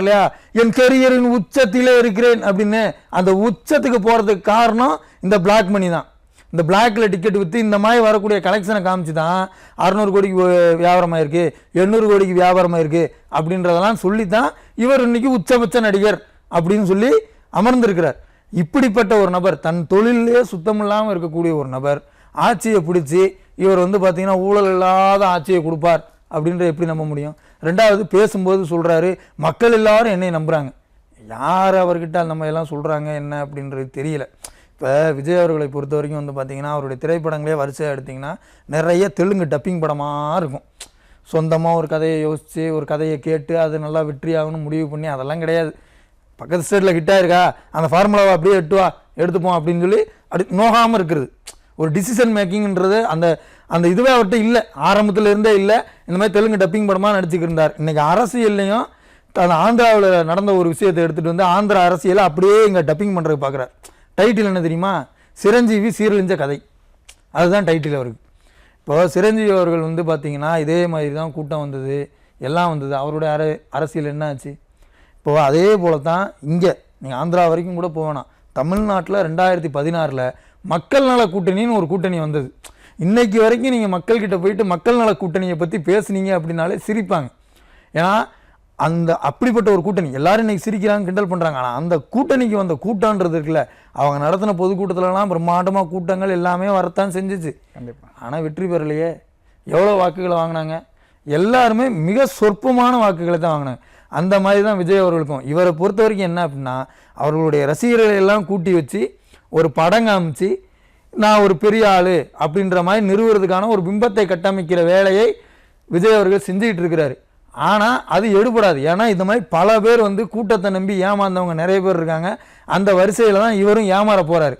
இல்லையா, என் கெரியரின் உச்சத்திலே இருக்கிறேன் அப்படின்னு. அந்த உச்சத்துக்கு போகிறதுக்கு காரணம் இந்த பிளாக் மணி தான். இந்த பிளாக்ல டிக்கெட் விற்று இந்த மாதிரி வரக்கூடிய கலெக்ஷனை காமிச்சு தான் 600 கோடிக்கு வியாபாரம் ஆயிருக்கு, 800 கோடிக்கு வியாபாரம் ஆயிருக்கு அப்படின்றதெல்லாம் சொல்லித்தான் இவர் இன்னைக்கு உச்சபட்ச நடிகர் அப்படின்னு சொல்லி அமர்ந்திருக்கிறார். இப்படிப்பட்ட ஒரு நபர், தன் தொழிலே சுத்தம் இல்லாமல் இருக்கக்கூடிய ஒரு நபர் ஆட்சியை பிடிச்சி இவர் பார்த்தீங்கன்னா ஊழல் இல்லாத ஆட்சியை கொடுப்பார் அப்படின்ற எப்படி நம்ப முடியும்? ரெண்டாவது, பேசும்போது சொல்கிறாரு மக்கள் எல்லாரும் என்னை நம்புகிறாங்க. யார் அவர்கிட்ட அந்த மாதிரி எல்லாம் சொல்கிறாங்க என்ன அப்படின்றது தெரியல. இப்போ விஜய் அவர்களை பொறுத்த வரைக்கும் பார்த்தீங்கன்னா அவருடைய திரைப்படங்களே வரிசையாக எடுத்திங்கன்னா நிறைய தெலுங்கு டப்பிங் படமாக இருக்கும். சொந்தமாக ஒரு கதையை யோசித்து ஒரு கதையை கேட்டு அது நல்லா வெற்றி ஆகணும்னு முடிவு பண்ணி அதெல்லாம் கிடையாது. பக்கத்து ஸ்டேட்டில் ஹிட்டாக இருக்கா, அந்த ஃபார்முலாவை அப்படியே எடுத்துப்போம் அப்படின்னு சொல்லி அப்படி நோகாமல் இருக்கிறது. ஒரு டிசிஷன் மேக்கிங்ன்றது அந்த அந்த இதுவே அவர்கிட்ட இல்லை, ஆரம்பத்தில் இருந்தே இல்லை. இந்த மாதிரி தெலுங்கு டப்பிங் படமாக நடிச்சுக்கிட்டு இருந்தார். இன்றைக்கி அரசியல்லையும் அந்த ஆந்திராவில் நடந்த ஒரு விஷயத்தை எடுத்துகிட்டு ஆந்திரா அரசியலை அப்படியே இங்கே டப்பிங் பண்ணுறதுக்கு பார்க்குறார். டைட்டில் என்ன தெரியுமா? சிரஞ்சீவி சீரழிஞ்ச கதை. அதுதான் டைட்டில் அவருக்கு. இப்போ சிரஞ்சீவி அவர்கள் பார்த்தீங்கன்னா இதே மாதிரி தான் கூட்டம் வந்தது, எல்லாம் வந்தது. அவருடைய அரசியல் என்ன ஆச்சு? இப்போது அதே போல தான் இங்கே நீங்கள் ஆந்திரா வரைக்கும் கூட போவேணாம். தமிழ்நாட்டில் 2016 மக்கள் நல கூட்டணின்னு ஒரு கூட்டணி வந்தது. இன்றைக்கி வரைக்கும் நீங்கள் மக்கள்கிட்ட போயிட்டு மக்கள் நல கூட்டணியை பற்றி பேசுனீங்க அப்படின்னாலே சிரிப்பாங்க. ஏன்னா அந்த அப்படிப்பட்ட ஒரு கூட்டணி எல்லாரும் இன்றைக்கி சிரிக்கிறாங்க, கிண்டல் பண்ணுறாங்க. ஆனால் அந்த கூட்டணிக்கு வந்த கூட்டன்றது இருக்குல்ல, அவங்க நடத்தின பொதுக்கூட்டத்திலலாம் பிரம்மாண்டமாக கூட்டங்கள் எல்லாமே வரத்தான் செஞ்சிச்சு. கண்டிப்பாக. ஆனால் வெற்றி பெறலையே. எவ்வளோ வாக்குகளை வாங்கினாங்க? எல்லாருமே மிக சொற்பமான வாக்குகளை தான் வாங்கினாங்க. அந்த மாதிரி தான் விஜய் அவர்களுக்கும். இவரை பொறுத்த வரைக்கும் என்ன அப்படின்னா, அவர்களுடைய ரசிகர்களை எல்லாம் கூட்டி வச்சு ஒரு படம் காமிச்சு நான் ஒரு பெரிய ஆள் அப்படின்ற மாதிரி நிறுவுறதுக்கான ஒரு பிம்பத்தை கட்டமைக்கிற வேலையை விஜய் அவர்கள் செஞ்சுக்கிட்டு இருக்கிறாரு. ஆனால் அது எடுபடாது. ஏன்னா இந்த மாதிரி பல பேர் கூட்டத்தை நம்பி ஏமாந்தவங்க நிறைய பேர் இருக்காங்க. அந்த வரிசையில் தான் இவரும் ஏமாற போகிறாரு.